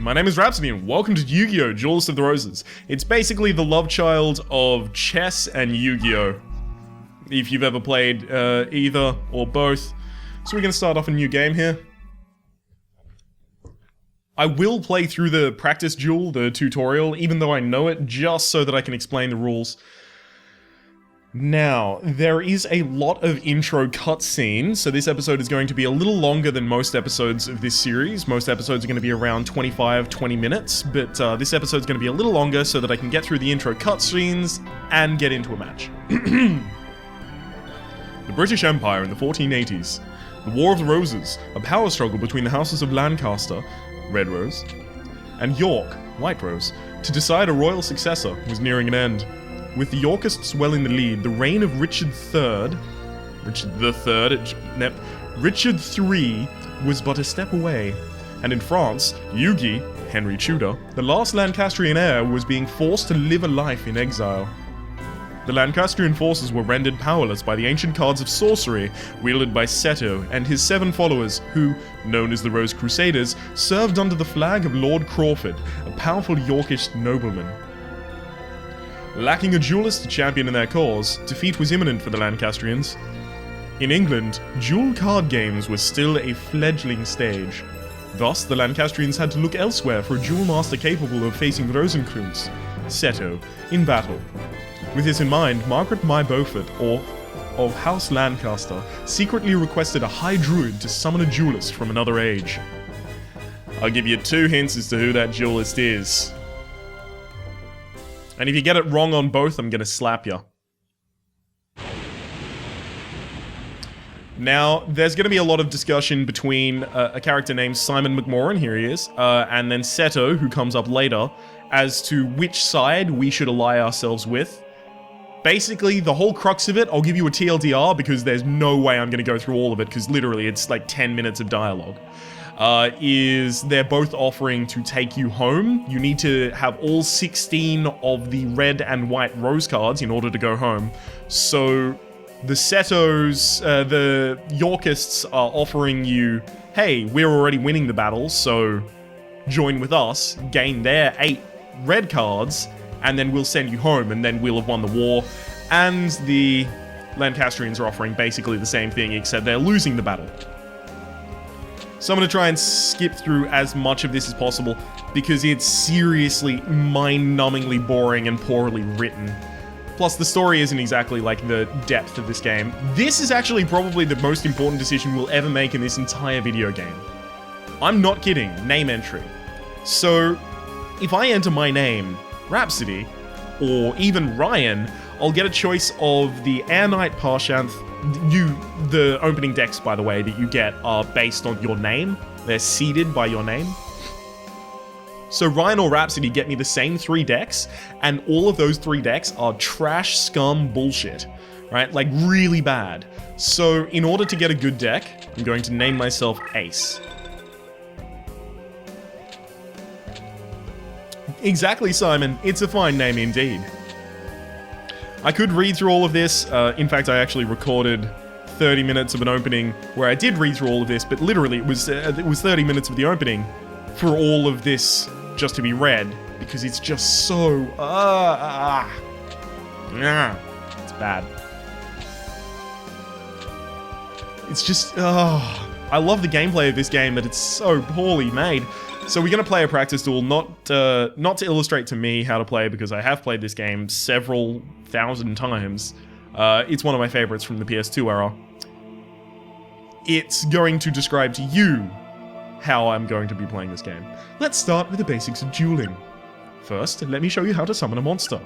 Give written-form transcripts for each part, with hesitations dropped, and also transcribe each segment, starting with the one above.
My name is Rhapsody and welcome to Yu-Gi-Oh! Duelists of the Roses. It's basically the love child of chess and Yu-Gi-Oh! If you've ever played either or both. So we're going to start off a new game here. I will play through the practice duel, the tutorial, even though I know it, just so that I can explain the rules. Now, there is a lot of intro cutscenes, so this episode is going to be a little longer than most episodes of this series. Most episodes are going to be around 25-20 minutes, but this episode's going to be a little longer so that I can get through the intro cutscenes and get into a match. The British Empire in the 1480s. The War of the Roses, a power struggle between the houses of Lancaster, Red Rose, and York, White Rose, to decide a royal successor, was nearing an end. With the Yorkists well in the lead, the reign of Richard III was but a step away, and in France, Yugi, Henry Tudor, the last Lancastrian heir, was being forced to live a life in exile. The Lancastrian forces were rendered powerless by the ancient cards of sorcery wielded by Seto and his 7 followers who, known as the Rose Crusaders, served under the flag of Lord Crawford, a powerful Yorkish nobleman. Lacking a duelist to champion in their cause, defeat was imminent for the Lancastrians. In England, duel card games were still a fledgling stage. Thus, the Lancastrians had to look elsewhere for a duel master capable of facing Rosencrantz, Seto, in battle. With this in mind, Margaret My Beaufort, of House Lancaster, secretly requested a high druid to summon a duelist from another age. I'll give you 2 hints as to who that duelist is. And if you get it wrong on both, I'm gonna slap you. Now, there's gonna be a lot of discussion between a character named Simon McMoran, here he is, and then Seto, who comes up later, as to which side we should ally ourselves with. Basically, the whole crux of it, I'll give you a TLDR because there's no way I'm gonna go through all of it, because literally it's like 10 minutes of dialogue. Is they're both offering to take you home. You need to have all 16 of the red and white rose cards in order to go home. So the Setos, the Yorkists are offering you, hey, we're already winning the battle, so join with us, gain their 8 red cards, and then we'll send you home, and then we'll have won the war. And the Lancastrians are offering basically the same thing, except they're losing the battle. So I'm going to try and skip through as much of this as possible, because it's seriously mind-numbingly boring and poorly written. Plus, the story isn't exactly like the depth of this game. This is actually probably the most important decision we'll ever make in this entire video game. I'm not kidding, name entry. So, if I enter my name, Rhapsody, or even Ryan, I'll get a choice of the Air Knight Parshanth. The opening decks, by the way, that you get are based on your name. They're seeded by your name. So Ryan or Rhapsody get me the same 3 decks, and all of those 3 decks are trash, scum, bullshit. Right? Like, really bad. So, in order to get a good deck, I'm going to name myself Ace. Exactly, Simon. It's a fine name indeed. I could read through all of this. In fact, I actually recorded 30 minutes of an opening where I did read through all of this, but literally it was 30 minutes of the opening for all of this just to be read, because it's just so... it's bad. It's just... I love the gameplay of this game, but it's so poorly made. So we're going to play a practice duel, not to illustrate to me how to play, because I have played this game several thousand times. It's one of my favorites from the PS2 era. It's going to describe to you how I'm going to be playing this game. Let's start with the basics of dueling. First, let me show you how to summon a monster.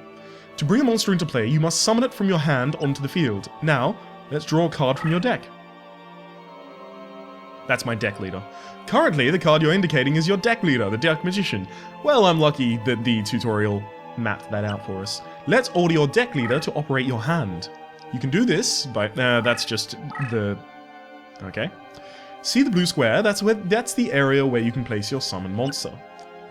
To bring a monster into play, you must summon it from your hand onto the field. Now, let's draw a card from your deck. That's my deck leader. Currently, the card you're indicating is your deck leader, the Deck Magician. Well, I'm lucky that the tutorial mapped that out for us. Let's order your deck leader to operate your hand. You can do this by... that's just the... Okay. See the blue square? That's the area where you can place your summon monster.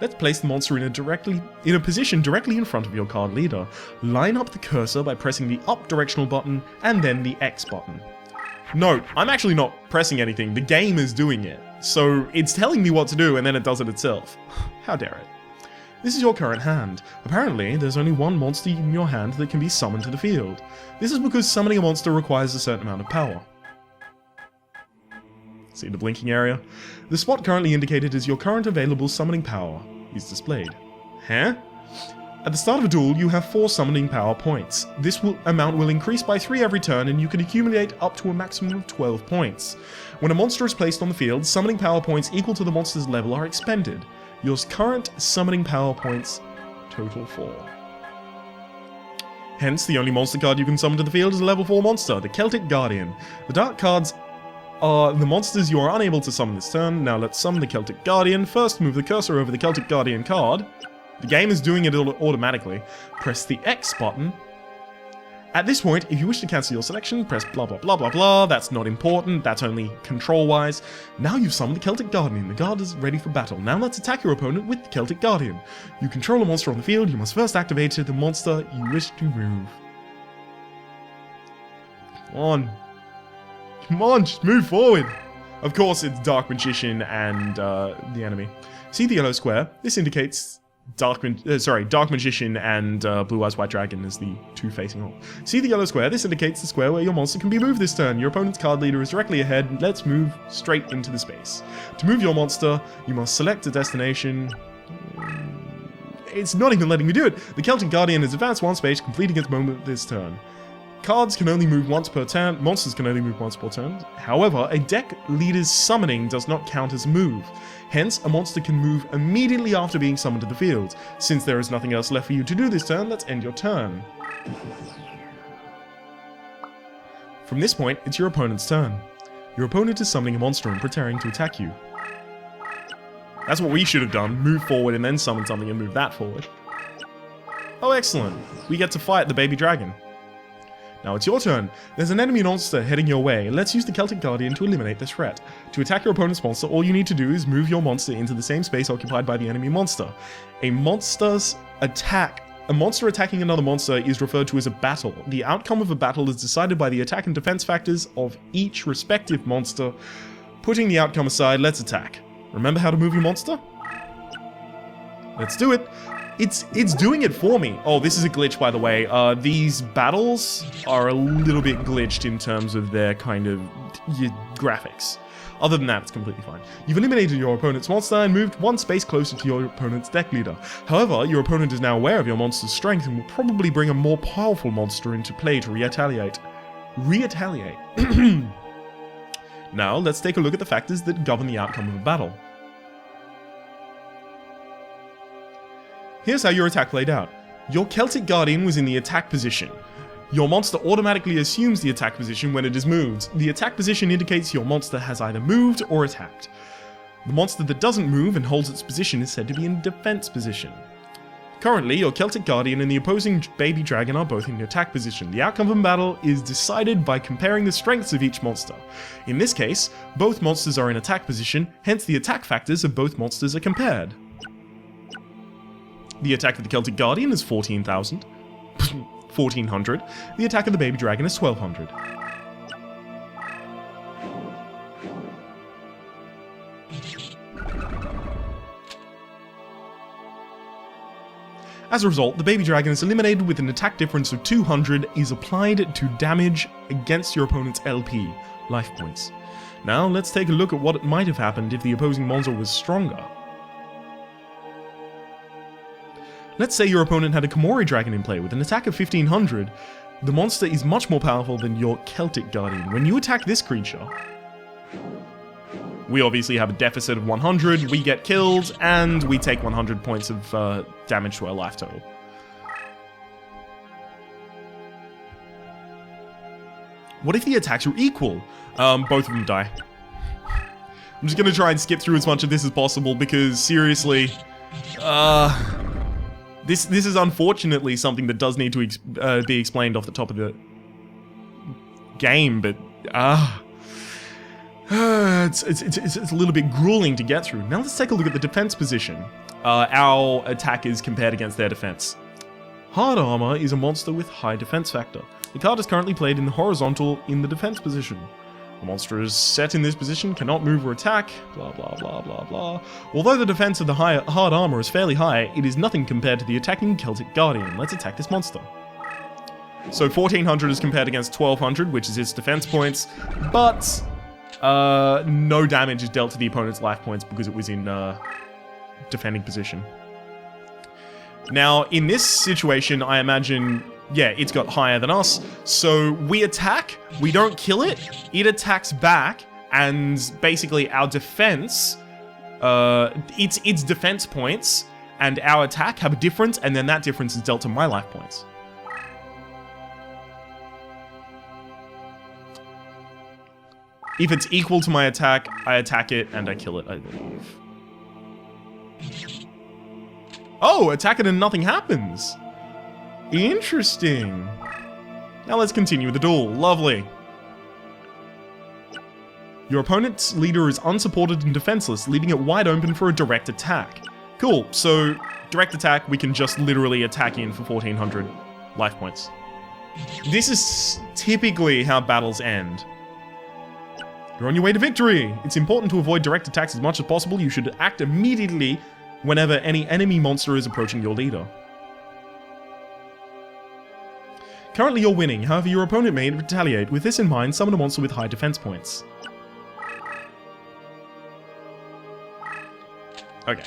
Let's place the monster in a position directly in front of your card leader. Line up the cursor by pressing the up directional button and then the X button. Note, I'm actually not pressing anything, the game is doing it. So it's telling me what to do and then it does it itself. How dare it. This is your current hand. Apparently, there's only one monster in your hand that can be summoned to the field. This is because summoning a monster requires a certain amount of power. See the blinking area? The spot currently indicated as your current available summoning power is displayed. Huh? At the start of a duel, you have 4 summoning power points. This amount will increase by 3 every turn, and you can accumulate up to a maximum of 12 points. When a monster is placed on the field, summoning power points equal to the monster's level are expended. Your current summoning power points total 4. Hence, the only monster card you can summon to the field is a level 4 monster, the Celtic Guardian. The dark cards are the monsters you are unable to summon this turn. Now let's summon the Celtic Guardian. First, move the cursor over the Celtic Guardian card. The game is doing it automatically. Press the X button. At this point, if you wish to cancel your selection, press blah blah blah blah blah. That's not important, that's only control-wise. Now you've summoned the Celtic Guardian. The guard is ready for battle. Now let's attack your opponent with the Celtic Guardian. You control a monster on the field, you must first activate the monster you wish to move. Come on. Come on, just move forward. Of course, it's Dark Magician and the enemy. See the yellow square? This indicates Dark Magician and Blue Eyes White Dragon as the 2 facing off. See the yellow square? This indicates the square where your monster can be moved this turn. Your opponent's card leader is directly ahead. Let's move straight into the space. To move your monster, you must select a destination. It's not even letting me do it. The Celtic Guardian is advanced 1 space, completing its movement this turn. Cards can only move once per turn, monsters can only move once per turn. However, a deck leader's summoning does not count as a move. Hence, a monster can move immediately after being summoned to the field. Since there is nothing else left for you to do this turn, let's end your turn. From this point, it's your opponent's turn. Your opponent is summoning a monster and preparing to attack you. That's what we should have done, move forward and then summon something and move that forward. Oh excellent, we get to fight the baby dragon. Now it's your turn. There's an enemy monster heading your way. Let's use the Celtic Guardian to eliminate the threat. To attack your opponent's monster, all you need to do is move your monster into the same space occupied by the enemy monster. A monster attacking another monster is referred to as a battle. The outcome of a battle is decided by the attack and defense factors of each respective monster. Putting the outcome aside, let's attack. Remember how to move your monster? Let's do it. It's doing it for me. Oh, this is a glitch, by the way. These battles are a little bit glitched in terms of their kind of graphics. Other than that, it's completely fine. You've eliminated your opponent's monster and moved 1 space closer to your opponent's deck leader. However, your opponent is now aware of your monster's strength and will probably bring a more powerful monster into play to retaliate. Now, let's take a look at the factors that govern the outcome of a battle. Here's how your attack played out. Your Celtic Guardian was in the attack position. Your monster automatically assumes the attack position when it is moved. The attack position indicates your monster has either moved or attacked. The monster that doesn't move and holds its position is said to be in defense position. Currently, your Celtic Guardian and the opposing baby dragon are both in the attack position. The outcome of the battle is decided by comparing the strengths of each monster. In this case, both monsters are in attack position, hence the attack factors of both monsters are compared. The attack of the Celtic Guardian is 14,000. 1,400. The attack of the baby dragon is 1,200. As a result, the baby dragon is eliminated with an attack difference of 200 is applied to damage against your opponent's LP, life points. Now let's take a look at what might have happened if the opposing monster was stronger. Let's say your opponent had a Komori dragon in play with an attack of 1500. The monster is much more powerful than your Celtic Guardian. When you attack this creature, we obviously have a deficit of 100, we get killed, and we take 100 points of damage to our life total. What if the attacks are equal? Both of them die. I'm just gonna try and skip through as much of this as possible because, seriously, This is unfortunately something that does need to be explained off the top of the game, but it's a little bit grueling to get through. Now let's take a look at the defense position. Our attackers compared against their defense. Hard Armor is a monster with high defense factor. The card is currently played in the horizontal in the defense position. The monster is set in this position, cannot move or attack, blah blah blah blah blah. Although the defense of the hard armor is fairly high, it is nothing compared to the attacking Celtic Guardian. Let's attack this monster. So 1400 is compared against 1200, which is its defense points, but no damage is dealt to the opponent's life points because it was in defending position. Now, in this situation, I imagine, yeah, it's got higher than us, so we attack, we don't kill it, it attacks back, and basically our defense, its defense points and our attack have a difference, and then that difference is dealt to my life points. If it's equal to my attack, I attack it and I kill it, I believe. Oh, attack it and nothing happens. Interesting. Now let's continue the duel. Lovely. Your opponent's leader is unsupported and defenseless, leaving it wide open for a direct attack. Cool, so direct attack, we can just literally attack in for 1400 life points. This is typically how battles end. You're on your way to victory! It's important to avoid direct attacks as much as possible. You should act immediately whenever any enemy monster is approaching your leader. Currently you're winning, however your opponent may retaliate. With this in mind, summon a monster with high defense points. Okay.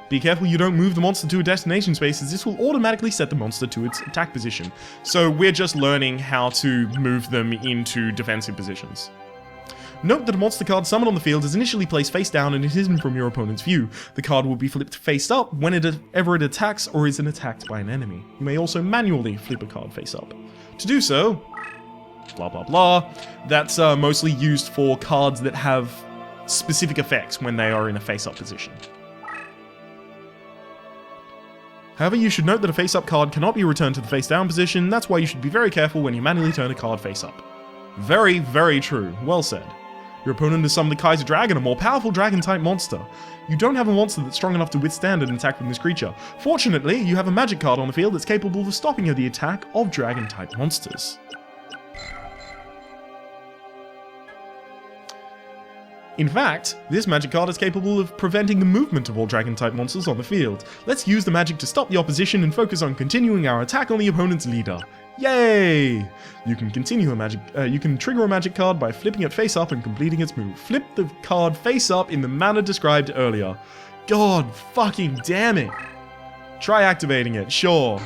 Be careful you don't move the monster to a destination space, as this will automatically set the monster to its attack position. So we're just learning how to move them into defensive positions. Note that a monster card summoned on the field is initially placed face down and is hidden from your opponent's view. The card will be flipped face up whenever it attacks or is attacked by an enemy. You may also manually flip a card face up. To do so, blah blah blah, that's mostly used for cards that have specific effects when they are in a face up position. However, you should note that a face-up card cannot be returned to the face-down position. That's why you should be very careful when you manually turn a card face-up. Very, very true. Well said. Your opponent has summoned the Kaiser Dragon, a more powerful dragon-type monster. You don't have a monster that's strong enough to withstand an attack from this creature. Fortunately, you have a magic card on the field that's capable of stopping the attack of dragon-type monsters. In fact, this magic card is capable of preventing the movement of all dragon-type monsters on the field. Let's use the magic to stop the opposition and focus on continuing our attack on the opponent's leader. Yay! You can trigger a magic card by flipping it face up and completing its move. Flip the card face up in the manner described earlier. God fucking damn it! Try activating it, sure.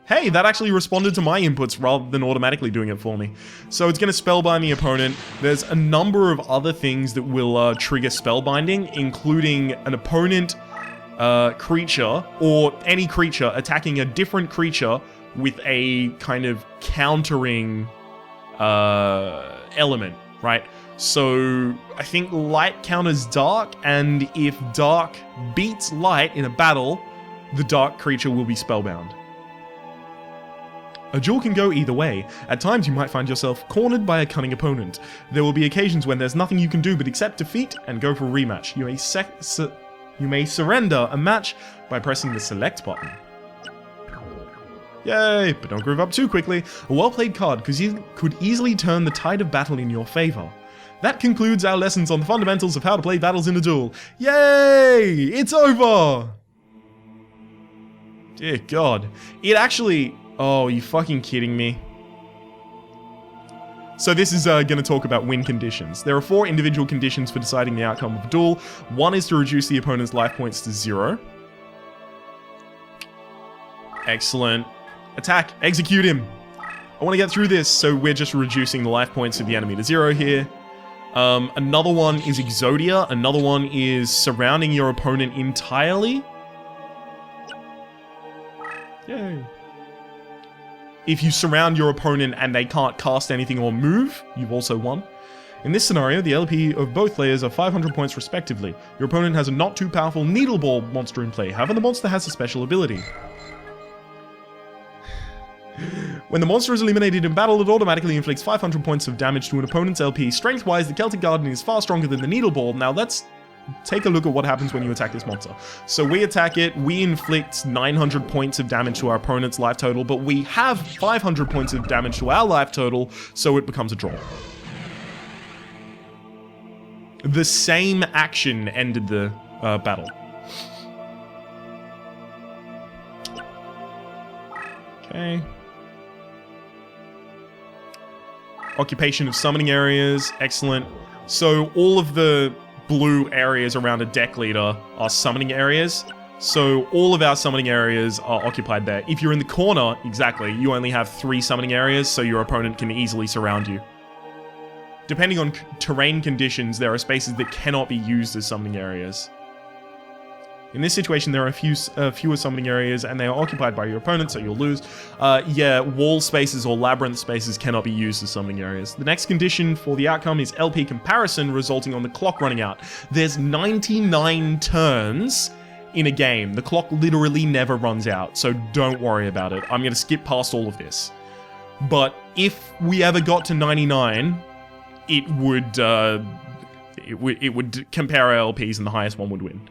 Hey, that actually responded to my inputs rather than automatically doing it for me. So it's going to spellbind the opponent. There's a number of other things that will trigger spellbinding, including an opponent creature, or any creature attacking a different creature with a kind of countering element, right? So I think light counters dark, and if dark beats light in a battle, the dark creature will be spellbound. A duel can go either way. At times you might find yourself cornered by a cunning opponent. There will be occasions when there's nothing you can do but accept defeat and go for a rematch. You may surrender a match by pressing the select button. Yay, but don't groove up too quickly. A well-played card could easily turn the tide of battle in your favor. That concludes our lessons on the fundamentals of how to play battles in a duel. Yay! It's over! Dear God. It actually... Oh, are you fucking kidding me? So this is going to talk about win conditions. There are 4 individual conditions for deciding the outcome of a duel. One is to reduce the opponent's life points to 0. Excellent. Attack. Execute him. I want to get through this, so we're just reducing the life points of the enemy to 0 here. Another one is Exodia. Another one is surrounding your opponent entirely. Yay. If you surround your opponent and they can't cast anything or move, you've also won. In this scenario, the LP of both players are 500 points respectively. Your opponent has a not too powerful Needleball monster in play, however the monster has a special ability. When the monster is eliminated in battle, it automatically inflicts 500 points of damage to an opponent's LP. Strength-wise, the Celtic Guardian is far stronger than the Needleball. Now let's take a look at what happens when you attack this monster. So we attack it, we inflict 900 points of damage to our opponent's life total, but we have 500 points of damage to our life total, so it becomes a draw. The same action ended the battle. Okay. Occupation of summoning areas, excellent. So all of the blue areas around a deck leader are summoning areas. So all of our summoning areas are occupied there. If you're in the corner, exactly, you only have 3 summoning areas, so your opponent can easily surround you. Depending on terrain conditions, there are spaces that cannot be used as summoning areas. In this situation, there are fewer summoning areas, and they are occupied by your opponent, so you'll lose. Yeah, wall spaces or labyrinth spaces cannot be used as summoning areas. The next condition for the outcome is LP comparison, resulting on the clock running out. There's 99 turns in a game. The clock literally never runs out, so don't worry about it. I'm going to skip past all of this. But if we ever got to 99, it would compare our LPs, and the highest one would win.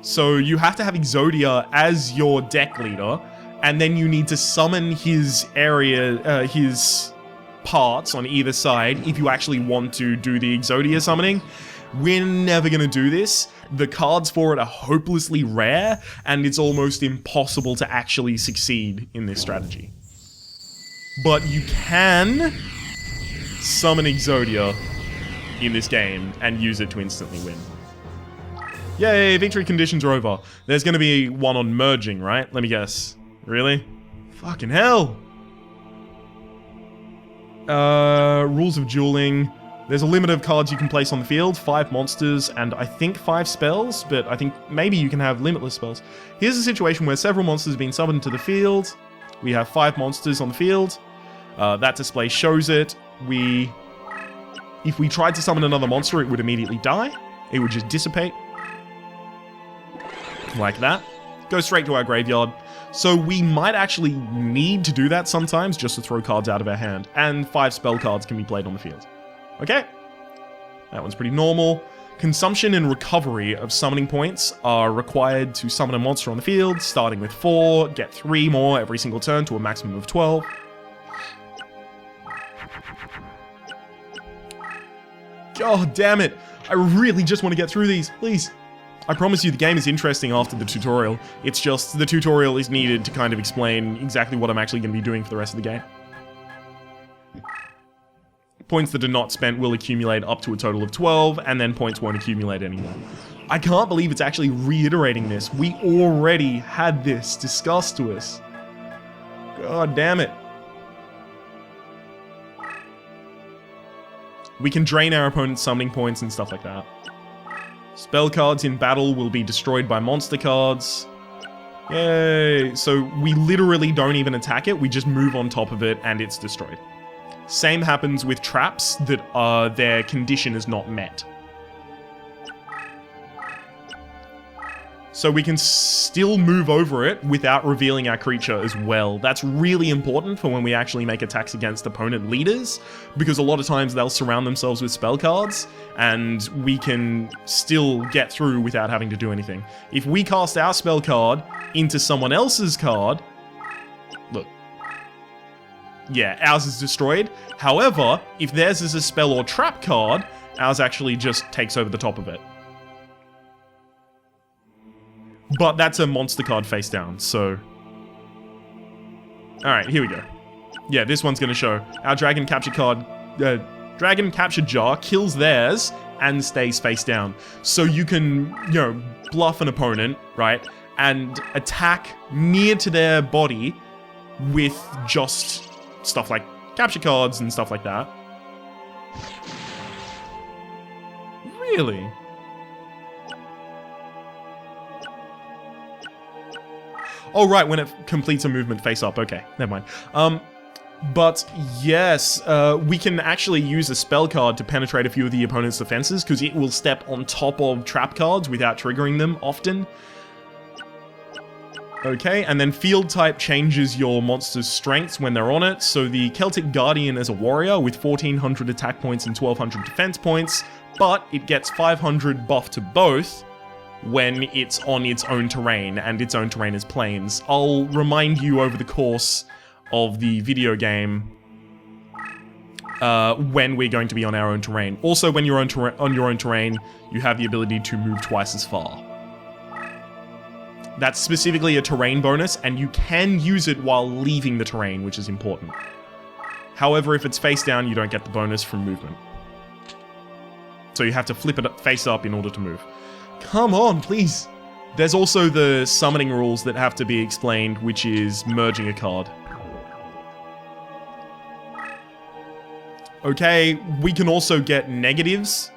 So you have to have Exodia as your deck leader, and then you need to summon his area, his parts on either side if you actually want to do the Exodia summoning. We're never going to do this. The cards for it are hopelessly rare, and it's almost impossible to actually succeed in this strategy. But you can summon Exodia in this game and use it to instantly win. Yay, victory conditions are over. There's going to be one on merging, right? Let me guess. Really? Fucking hell! Rules of dueling. There's a limit of cards you can place on the field, 5 monsters, and I think 5 spells, but I think maybe you can have limitless spells. Here's a situation where several monsters have been summoned to the field. We have 5 monsters on the field. That display shows it. If we tried to summon another monster, it would immediately die. It would just dissipate. Like that. Go straight to our graveyard. So we might actually need to do that sometimes just to throw cards out of our hand. And 5 spell cards can be played on the field. Okay. That one's pretty normal. Consumption and recovery of summoning points are required to summon a monster on the field, starting with 4, get 3 more every single turn to a maximum of 12. God damn it. I really just want to get through these, please. I promise you the game is interesting after the tutorial. It's just the tutorial is needed to kind of explain exactly what I'm actually going to be doing for the rest of the game. Points that are not spent will accumulate up to a total of 12, and then points won't accumulate anymore. I can't believe it's actually reiterating this. We already had this discussed to us. God damn it. We can drain our opponent's summoning points and stuff like that. Spell cards in battle will be destroyed by monster cards. Yay! So we literally don't even attack it, we just move on top of it and it's destroyed. Same happens with traps that their condition is not met. So we can still move over it without revealing our creature as well. That's really important for when we actually make attacks against opponent leaders, because a lot of times they'll surround themselves with spell cards, and we can still get through without having to do anything. If we cast our spell card into someone else's card, look. Yeah, ours is destroyed. However, if theirs is a spell or trap card, ours actually just takes over the top of it. But that's a monster card face down, so... Alright, here we go. Yeah, this one's gonna show. Our Dragon Capture card... Dragon Capture Jar kills theirs and stays face down. So you can, you know, bluff an opponent, right? And attack near to their body with just stuff like capture cards and stuff like that. Really? Oh, right, when it completes a movement face up. Okay, never mind. But yes, we can actually use a spell card to penetrate a few of the opponent's defenses, because it will step on top of trap cards without triggering them often. Okay, and then field type changes your monster's strengths when they're on it. So the Celtic Guardian is a warrior with 1400 attack points and 1200 defense points, but it gets 500 buff to both when it's on its own terrain, and its own terrain is plains. I'll remind you over the course of the video game when we're going to be on our own terrain. Also, when you're on your own terrain, you have the ability to move twice as far. That's specifically a terrain bonus, and you can use it while leaving the terrain, which is important. However, if it's face down, you don't get the bonus from movement. So you have to flip it face up in order to move. Come on, please. There's also the summoning rules that have to be explained, which is merging a card. Okay, we can also get negatives.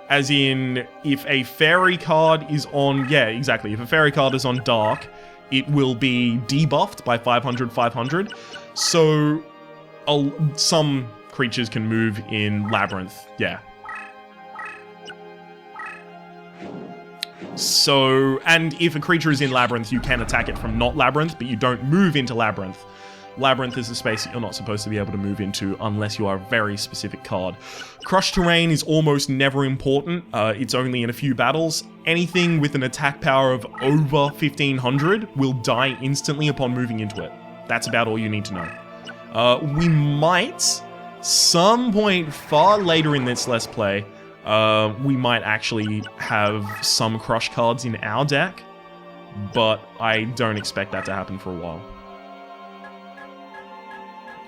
As in, if a fairy card is on... Yeah, exactly. If a fairy card is on dark, it will be debuffed by 500, 500. So, some creatures can move in Labyrinth. Yeah. So, and if a creature is in Labyrinth, you can attack it from not Labyrinth, but you don't move into Labyrinth. Labyrinth is a space that you're not supposed to be able to move into unless you are a very specific card. Crush terrain is almost never important. It's only in a few battles. Anything with an attack power of over 1500 will die instantly upon moving into it. That's about all you need to know. We might, some point far later in this Let's Play, we might actually have some Crush cards in our deck, but I don't expect that to happen for a while.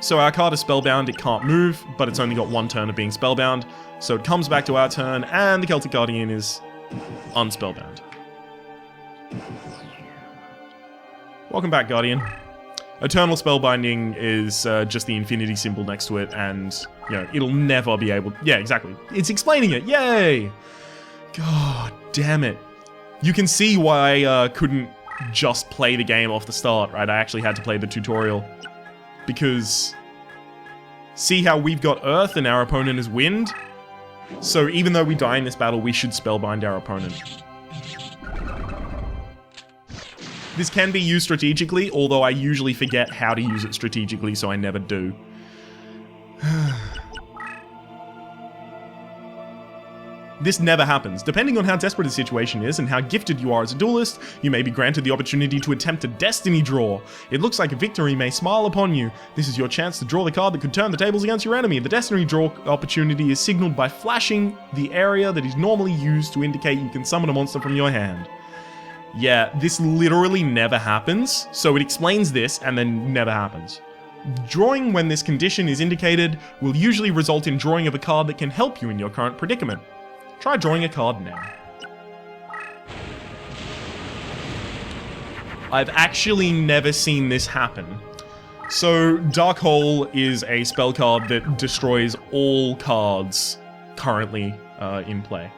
So our card is spellbound, it can't move, but it's only got one turn of being spellbound, so it comes back to our turn, and the Celtic Guardian is unspellbound. Welcome back, Guardian. Eternal Spellbinding is just the infinity symbol next to it, and, you know, it'll never be able... Yeah, exactly. It's explaining it, yay! God damn it. You can see why I couldn't just play the game off the start, right? I actually had to play the tutorial. Because, see how we've got Earth and our opponent is Wind? So even though we die in this battle, we should spellbind our opponent. This can be used strategically, although I usually forget how to use it strategically, so I never do. This never happens. Depending on how desperate a situation is and how gifted you are as a duelist, you may be granted the opportunity to attempt a destiny draw. It looks like a victory may smile upon you. This is your chance to draw the card that could turn the tables against your enemy. The destiny draw opportunity is signaled by flashing the area that is normally used to indicate you can summon a monster from your hand. Yeah, this literally never happens, so it explains this and then never happens. Drawing when this condition is indicated will usually result in drawing of a card that can help you in your current predicament. Try drawing a card now. I've actually never seen this happen. So, Dark Hole is a spell card that destroys all cards currently in play.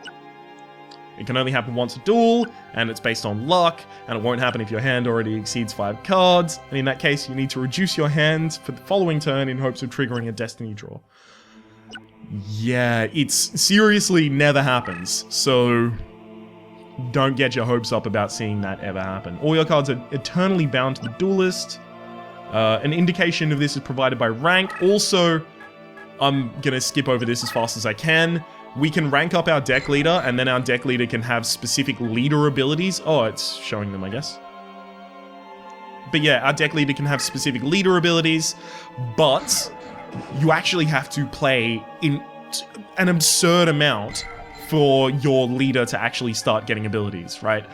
It can only happen once a duel, and it's based on luck, and it won't happen if your hand already exceeds 5 cards, and in that case you need to reduce your hand for the following turn in hopes of triggering a destiny draw. Yeah, it's seriously never happens, so don't get your hopes up about seeing that ever happen. All your cards are eternally bound to the duelist. An indication of this is provided by rank. Also, I'm gonna skip over this as fast as I can. We can rank up our deck leader, and then our deck leader can have specific leader abilities. Oh, it's showing them, I guess. But yeah, our deck leader can have specific leader abilities, but you actually have to play in an absurd amount for your leader to actually start getting abilities, right?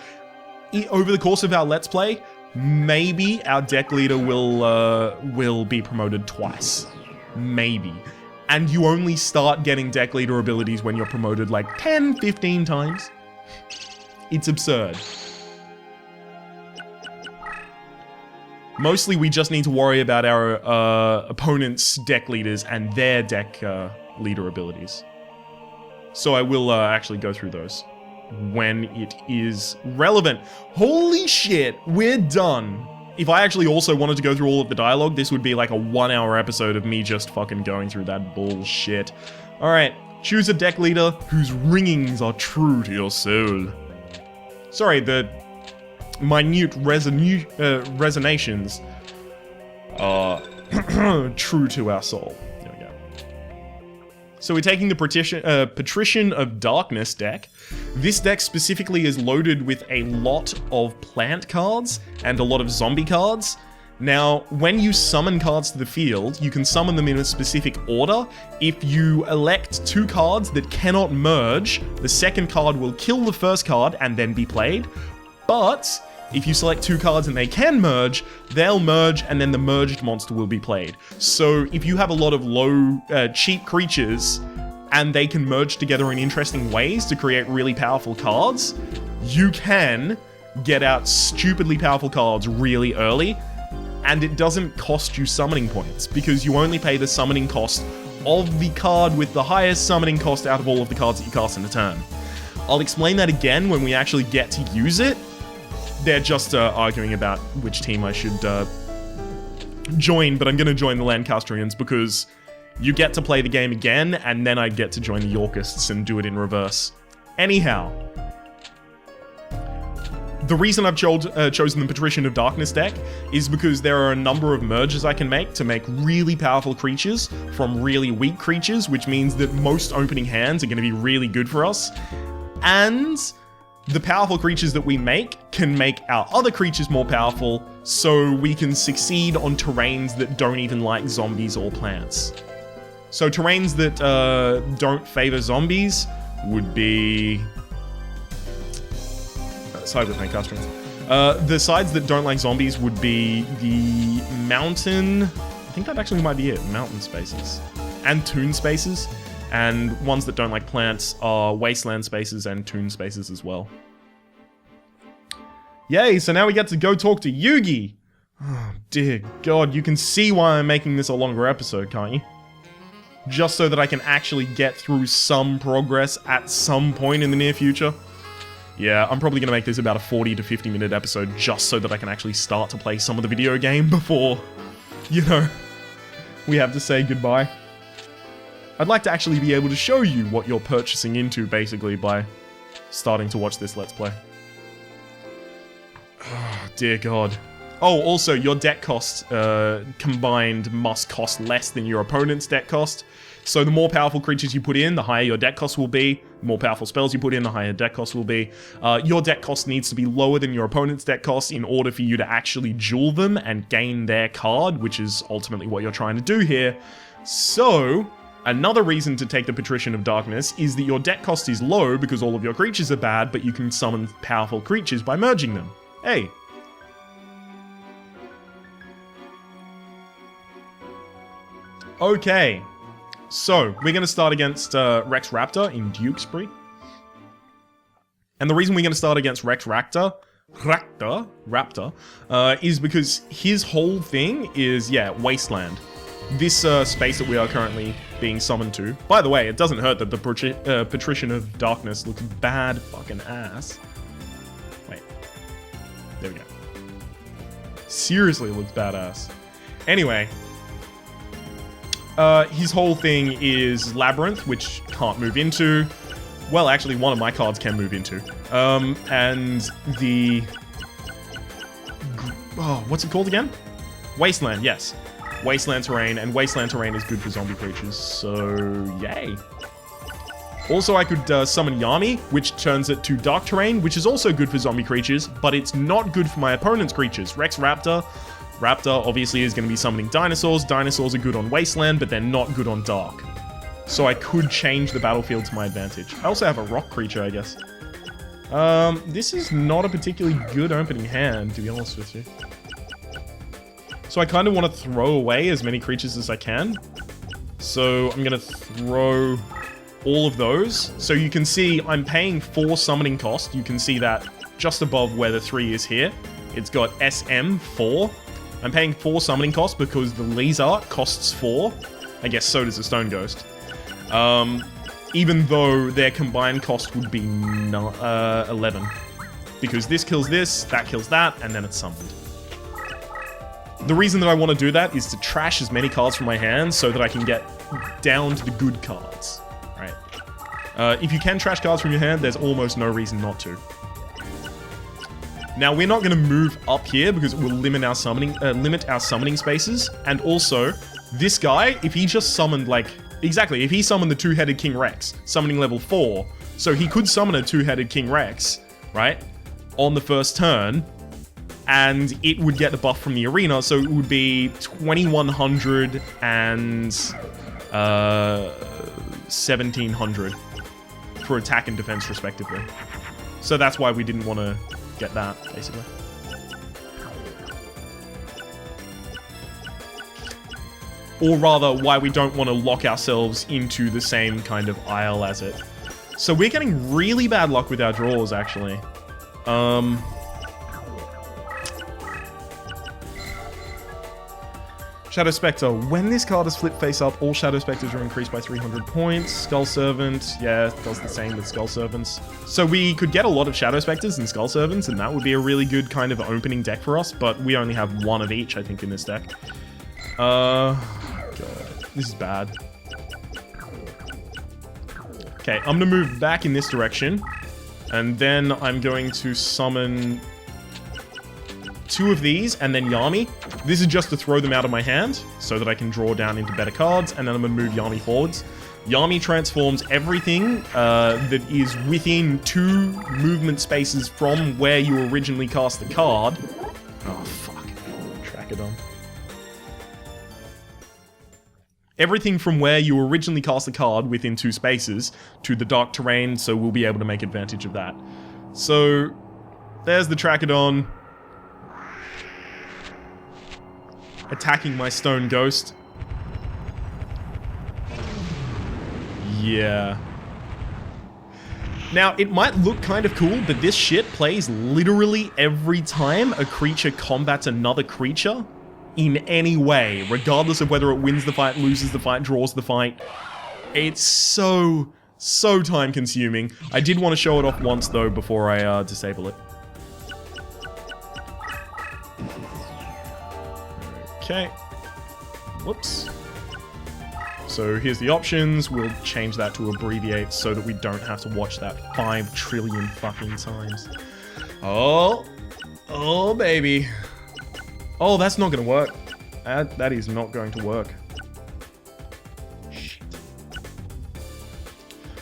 Over the course of our Let's Play, maybe our deck leader will be promoted twice. Maybe. And you only start getting deck leader abilities when you're promoted like 10, 15 times. It's absurd. Mostly we just need to worry about our opponent's deck leaders and their deck leader abilities. So I will actually go through those when it is relevant. Holy shit, we're done. If I actually also wanted to go through all of the dialogue, this would be like a 1-hour episode of me just fucking going through that bullshit. Alright, choose a deck leader whose ringings are true to your soul. Sorry, the minute resonations are true to our soul. There we go. So we're taking the Patrician of Darkness deck. This deck specifically is loaded with a lot of plant cards and a lot of zombie cards. Now, when you summon cards to the field, you can summon them in a specific order. If you elect 2 cards that cannot merge, the second card will kill the first card and then be played. But if you select 2 cards and they can merge, they'll merge and then the merged monster will be played. So if you have a lot of low, cheap creatures and they can merge together in interesting ways to create really powerful cards, you can get out stupidly powerful cards really early. And it doesn't cost you summoning points, because you only pay the summoning cost of the card with the highest summoning cost out of all of the cards that you cast in a turn. I'll explain that again when we actually get to use it. They're just arguing about which team I should join, but I'm going to join the Lancastrians because you get to play the game again, and then I get to join the Yorkists and do it in reverse. Anyhow, the reason I've chosen the Patrician of Darkness deck is because there are a number of merges I can make to make really powerful creatures from really weak creatures, which means that most opening hands are going to be really good for us. And the powerful creatures that we make can make our other creatures more powerful, so we can succeed on terrains that don't even like zombies or plants. So terrains that don't favor zombies would be... side with Lancastrians. The sides that don't like zombies would be the mountain... I think that actually might be it. Mountain spaces. And toon spaces. And ones that don't like plants are wasteland spaces and toon spaces as well. Yay, so now we get to go talk to Yugi! Oh, dear God, you can see why I'm making this a longer episode, can't you? Just so that I can actually get through some progress at some point in the near future. Yeah, I'm probably going to make this about a 40 to 50 minute episode just so that I can actually start to play some of the video game before, you know, we have to say goodbye. I'd like to actually be able to show you what you're purchasing into, basically, by starting to watch this Let's Play. Oh, dear God. Oh, also, your deck cost combined must cost less than your opponent's deck cost. So the more powerful creatures you put in, the higher your deck cost will be. The more powerful spells you put in, the higher deck cost will be. Your deck cost needs to be lower than your opponent's deck cost in order for you to actually duel them and gain their card, which is ultimately what you're trying to do here. So, another reason to take the Patrician of Darkness is that your deck cost is low because all of your creatures are bad, but you can summon powerful creatures by merging them. Hey. Okay. So, we're going to start against Rex Raptor in Dukesbury. And the reason we're going to start against Rex Raptor, is because his whole thing is, yeah, Wasteland. This space that we are currently being summoned to. By the way, it doesn't hurt that the Patrician of Darkness looks bad fucking ass. Wait. There we go. Seriously looks badass. Anyway... his whole thing is Labyrinth, which can't move into. Well, actually, one of my cards can move into. And the... Oh, what's it called again? Wasteland, yes. Wasteland terrain, and Wasteland terrain is good for zombie creatures, so yay. Also, I could summon Yami, which turns it to Dark Terrain, which is also good for zombie creatures, but it's not good for my opponent's creatures. Rex Raptor... Raptor obviously is going to be summoning dinosaurs. Dinosaurs are good on Wasteland, but they're not good on Dark. So I could change the battlefield to my advantage. I also have a rock creature, I guess. This is not a particularly good opening hand, to be honest with you. So I kind of want to throw away as many creatures as I can. So I'm going to throw all of those. So you can see I'm paying 4 summoning cost. You can see that just above where the 3 is here. It's got SM 4. I'm paying 4 summoning costs because the Lizard costs 4. I guess so does the Stone Ghost. Even though their combined cost would be 11. Because this kills this, that kills that, and then it's summoned. The reason that I want to do that is to trash as many cards from my hand so that I can get down to the good cards. Right? If you can trash cards from your hand, there's almost no reason not to. Now, we're not going to move up here because it will limit our summoning spaces. And also, this guy, if he just summoned, like... Exactly, if he summoned the two-headed King Rex, summoning level 4, so he could summon a two-headed King Rex, right, on the first turn, and it would get the buff from the arena, so it would be 2100 and 1700 for attack and defense, respectively. So that's why we didn't want to get that, basically. Or rather, why we don't want to lock ourselves into the same kind of aisle as it. So we're getting really bad luck with our draws, actually. Shadow Spectre. When this card is flipped face up, all Shadow Spectres are increased by 300 points. Skull Servant, yeah, does the same with Skull Servants. So we could get a lot of Shadow Spectres and Skull Servants, and that would be a really good kind of opening deck for us, but we only have one of each, I think, in this deck. God, this is bad. Okay, I'm gonna move back in this direction, and then I'm going to summon 2 of these, and then Yami. This is just to throw them out of my hand, so that I can draw down into better cards, and then I'm gonna move Yami forwards. Yami transforms everything that is within 2 movement spaces from where you originally cast the card. Oh, fuck. Trachodon. Everything from where you originally cast the card within 2 spaces to the dark terrain, so we'll be able to make advantage of that. So, there's the Trachodon. Attacking my Stone Ghost. Yeah. Now, it might look kind of cool, but this shit plays literally every time a creature combats another creature in any way, regardless of whether it wins the fight, loses the fight, draws the fight. It's so time consuming. I did want to show it off once though before I disable it. Okay. Whoops. So here's the options. We'll change that to abbreviate so that we don't have to watch that 5 trillion fucking times. Oh baby. Oh, that's not going to work. That is not going to work. Shit.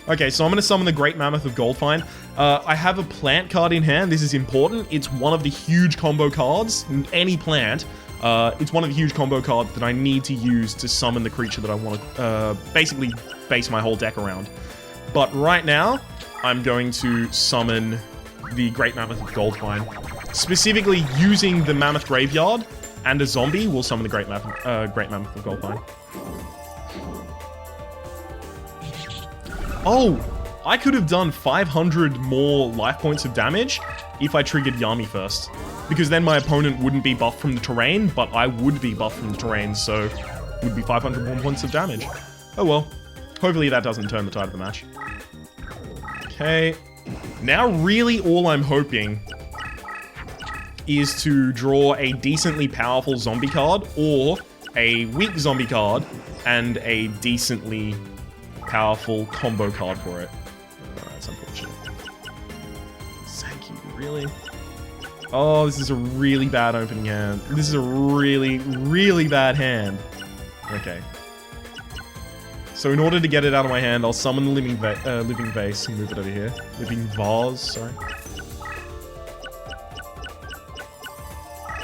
Okay, so I'm going to summon the Great Mammoth of Goldfine. I have a plant card in hand. This is important. It's one of the huge combo cards. Any plant. It's one of the huge combo cards that I need to use to summon the creature that I want to basically base my whole deck around. But right now, I'm going to summon the Great Mammoth of Goldfine. Specifically using the Mammoth Graveyard and a zombie will summon the Great Mammoth of Goldfine. Oh, I could have done 500 more life points of damage if I triggered Yami first. Because then my opponent wouldn't be buffed from the terrain, but I would be buffed from the terrain, so it would be 500 more points of damage. Oh well. Hopefully that doesn't turn the tide of the match. Okay. Now really all I'm hoping is to draw a decently powerful zombie card or a weak zombie card and a decently powerful combo card for it. Oh, that's unfortunate. Thank you, really? Oh, this is a really bad opening hand. This is a really bad hand. Okay. So in order to get it out of my hand, I'll summon the living vase and move it over here. Living vase, sorry.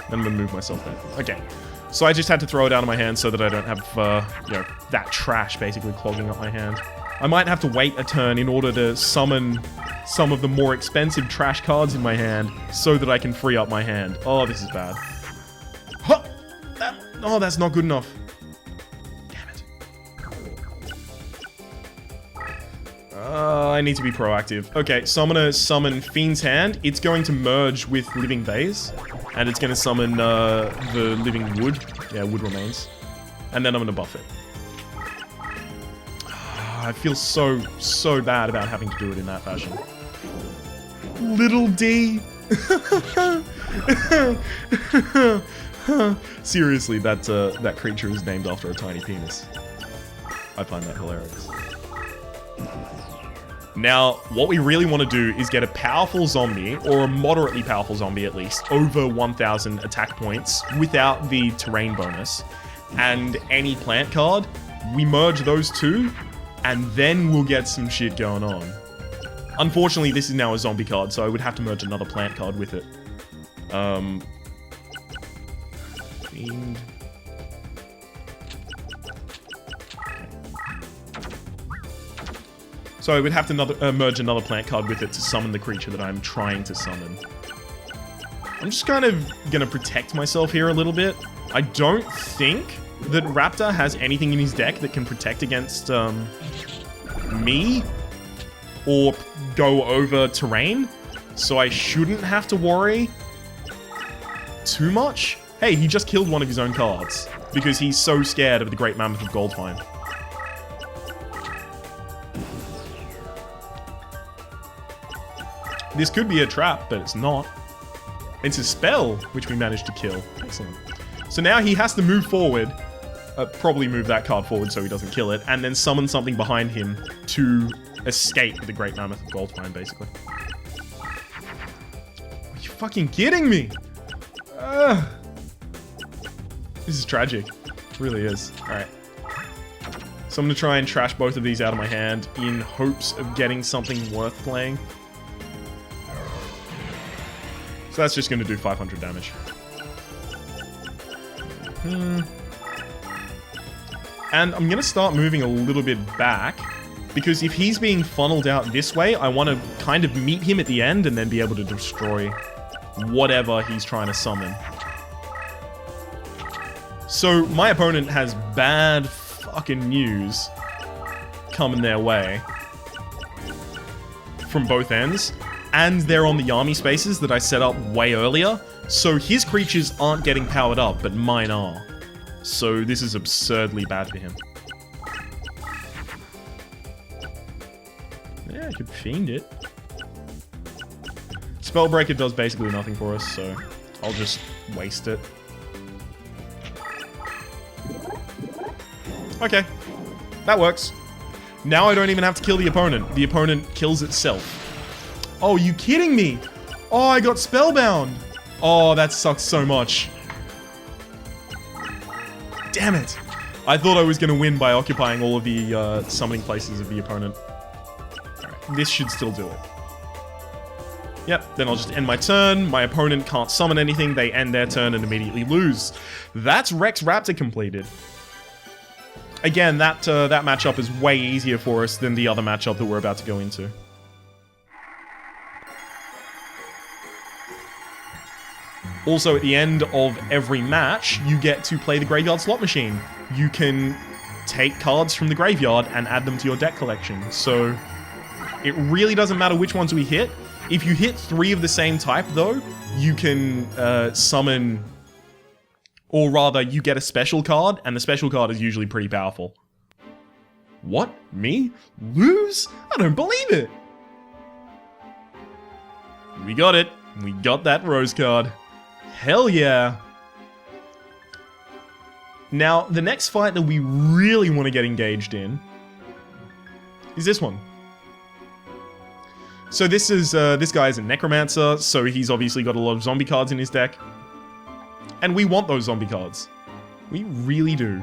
Then I'm gonna move myself there. Okay. So I just had to throw it out of my hand so that I don't have, you know, that trash basically clogging up my hand. I might have to wait a turn in order to summon some of the more expensive trash cards in my hand so that I can free up my hand. Oh, this is bad. Huh! Oh, that's not good enough. Damn it. I need to be proactive. Okay, so I'm gonna summon Fiend's Hand. It's going to merge with Living Vase. And it's gonna summon the Living Wood. Yeah, Wood Remains. And then I'm gonna buff it. I feel so bad about having to do it in that fashion. Little D. Seriously, that creature is named after a tiny penis. I find that hilarious. Now, what we really want to do is get a powerful zombie, or a moderately powerful zombie at least, over 1,000 attack points without the terrain bonus. And any plant card, we merge those two, and then we'll get some shit going on. Unfortunately, this is now a zombie card, so I would have to merge another plant card with it. Fiend. So I would have to merge another plant card with it to summon the creature that I'm trying to summon. I'm just kind of gonna protect myself here a little bit. I don't think that Raptor has anything in his deck that can protect against me or go over terrain, so I shouldn't have to worry too much. Hey, he just killed one of his own cards because he's so scared of the Great Mammoth of Goldfine. This could be a trap, but it's not. It's a spell, which we managed to kill. Excellent. So now he has to move forward, probably move that card forward so he doesn't kill it, and then summon something behind him to escape the Great Mammoth of Goldfine, basically. Are you fucking kidding me? This is tragic. It really is. Alright. So I'm going to try and trash both of these out of my hand in hopes of getting something worth playing. So that's just going to do 500 damage. And I'm going to start moving a little bit back, because if he's being funneled out this way, I want to kind of meet him at the end and then be able to destroy whatever he's trying to summon. So my opponent has bad fucking news coming their way from both ends. And they're on the army spaces that I set up way earlier, so his creatures aren't getting powered up, but mine are. So this is absurdly bad for him. Yeah, I could fiend it. Spellbreaker does basically nothing for us, so I'll just waste it. Okay, that works. Now I don't even have to kill the opponent. The opponent kills itself. Oh, you kidding me? Oh, I got spellbound. Oh, that sucks so much. Damn it. I thought I was going to win by occupying all of the summoning places of the opponent. Alright, this should still do it. Yep, then I'll just end my turn. My opponent can't summon anything. They end their turn and immediately lose. That's Rex Raptor completed. Again, that matchup is way easier for us than the other matchup that we're about to go into. Also, at the end of every match, you get to play the Graveyard Slot Machine. You can take cards from the graveyard and add them to your deck collection. So, it really doesn't matter which ones we hit. If you hit 3 of the same type, though, you can summon... Or rather, you get a special card, and the special card is usually pretty powerful. What? Me? Lose? I don't believe it! We got it. We got that Rose card. Hell yeah. Now, the next fight that we really want to get engaged in is this one. So this guy is a Necromancer, so he's obviously got a lot of zombie cards in his deck. And we want those zombie cards. We really do.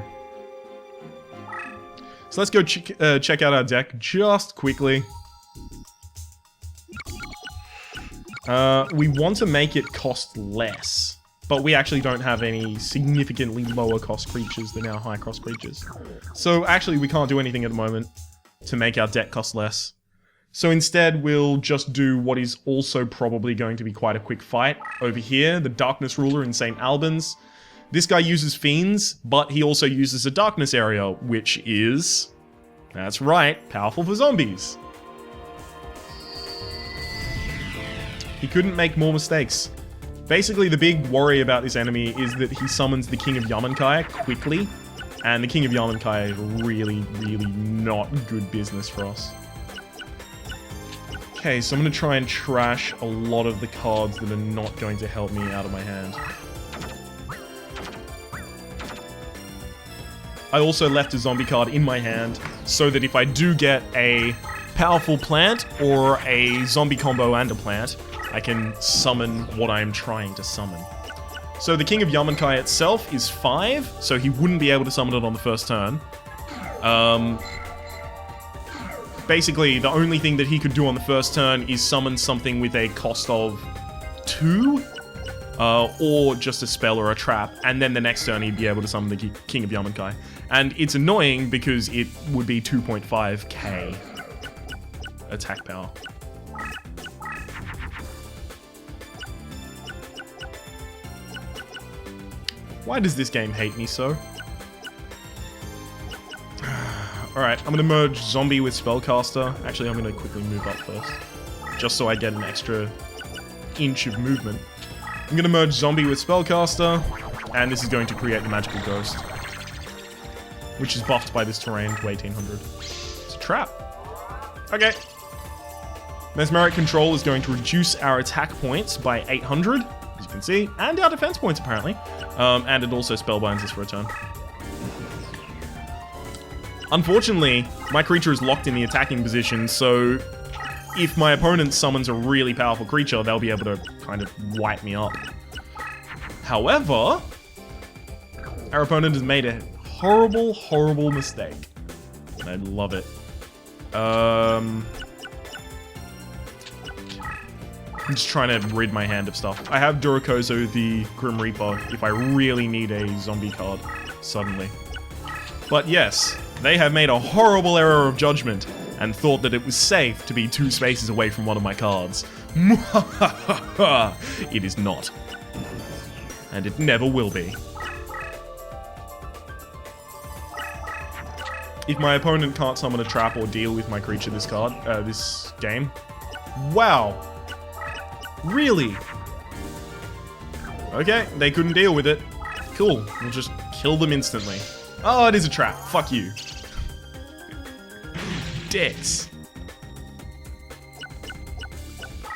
So let's go check out our deck just quickly. We want to make it cost less, but we actually don't have any significantly lower cost creatures than our high cost creatures. So actually we can't do anything at the moment to make our deck cost less. So instead we'll just do what is also probably going to be quite a quick fight over here, the Darkness Ruler in St. Albans. This guy uses Fiends, but he also uses a Darkness area, which is, that's right, powerful for zombies. He couldn't make more mistakes. Basically, the big worry about this enemy is that he summons the King of Yamankai quickly, and the King of Yamankai is really, really not good business for us. Okay, so I'm going to try and trash a lot of the cards that are not going to help me out of my hand. I also left a zombie card in my hand, so that if I do get a powerful plant or a zombie combo and a plant, I can summon what I'm trying to summon. So the King of Yamankai itself is 5, so he wouldn't be able to summon it on the first turn. Basically, the only thing that he could do on the first turn is summon something with a cost of 2, or just a spell or a trap, and then the next turn he'd be able to summon the King of Yamankai. And it's annoying because it would be 2.5k attack power. Why does this game hate me so? Alright, I'm gonna merge Zombie with Spellcaster. Actually, I'm gonna quickly move up first, just so I get an extra inch of movement. I'm gonna merge Zombie with Spellcaster, and this is going to create the Magical Ghost, which is buffed by this terrain to 1800. It's a trap. Okay. Mesmeric Control is going to reduce our attack points by 800, as you can see, and our defense points apparently. And it also spellbinds us for a turn. Unfortunately, my creature is locked in the attacking position, so if my opponent summons a really powerful creature, they'll be able to kind of wipe me up. However, our opponent has made a horrible, horrible mistake. And I love it. I'm just trying to rid my hand of stuff. I have Durakozo the Grim Reaper if I really need a zombie card suddenly. But yes, they have made a horrible error of judgment and thought that it was safe to be 2 spaces away from one of my cards. It is not. And it never will be. If my opponent can't summon a trap or deal with my creature this game. Wow. Really? Okay, they couldn't deal with it. Cool, we'll just kill them instantly. Oh, it is a trap. Fuck you. Dicks.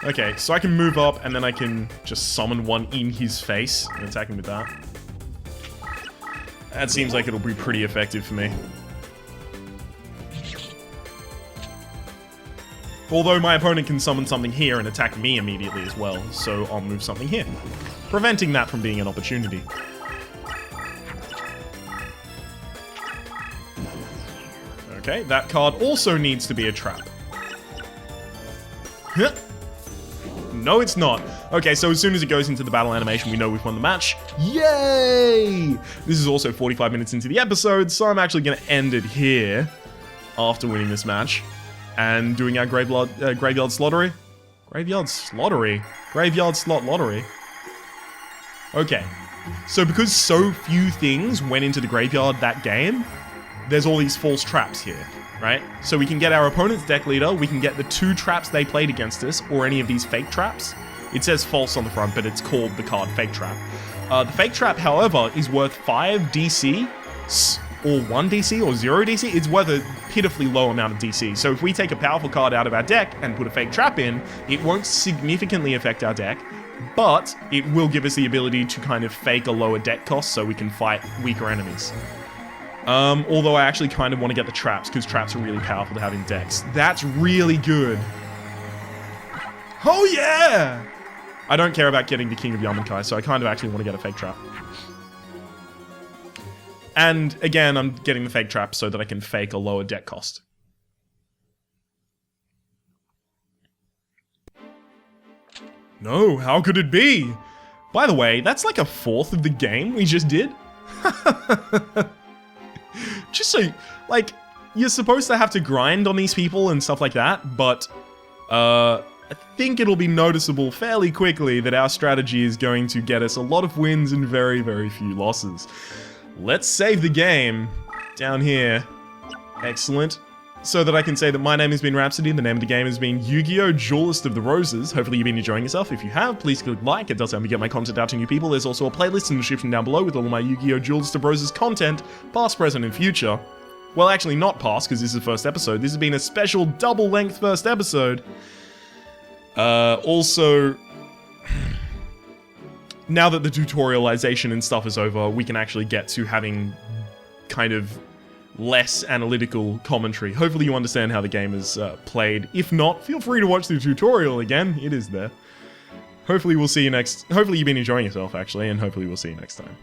Okay, so I can move up and then I can just summon one in his face and attack him with that. That seems like it'll be pretty effective for me. Although my opponent can summon something here and attack me immediately as well, so I'll move something here, preventing that from being an opportunity. Okay, that card also needs to be a trap. No, it's not. Okay, so as soon as it goes into the battle animation, we know we've won the match. Yay! This is also 45 minutes into the episode, so I'm actually going to end it here after winning this match and doing our graveyard slottery. Graveyard slottery? Graveyard slot lottery. Okay, so because so few things went into the graveyard that game, there's all these false traps here, right? So we can get our opponent's deck leader, we can get the 2 traps they played against us, or any of these fake traps. It says false on the front, but it's called the card Fake Trap. The Fake Trap, however, is worth 5 DC, or 1 DC, or 0 DC. It's worth a pitifully low amount of DC. So if we take a powerful card out of our deck and put a Fake Trap in, it won't significantly affect our deck, but it will give us the ability to kind of fake a lower deck cost so we can fight weaker enemies. Although I actually kind of want to get the traps, because traps are really powerful to have in decks. That's really good. Oh yeah! I don't care about getting the King of Yamankai, so I kind of actually want to get a fake trap. And again, I'm getting the fake trap so that I can fake a lower deck cost. No, how could it be? By the way, that's like a fourth of the game we just did. Just so, like, you're supposed to have to grind on these people and stuff like that, but I think it'll be noticeable fairly quickly that our strategy is going to get us a lot of wins and very, very few losses. Let's save the game down here. Excellent. So that I can say that my name has been Rhapsody, the name of the game has been Yu-Gi-Oh! Duelist of the Roses. Hopefully you've been enjoying yourself. If you have, please click like. It does help me get my content out to new people. There's also a playlist in the description down below with all of my Yu-Gi-Oh! Duelist of Roses content, past, present, and future. Well, actually not past, because this is the first episode. This has been a special double-length first episode. Also, now that the tutorialization and stuff is over, we can actually get to having kind of less analytical commentary. Hopefully you understand how the game is played. If not, feel free to watch the tutorial again. It is there. Hopefully we'll see you next... Hopefully you've been enjoying yourself, actually, and hopefully we'll see you next time.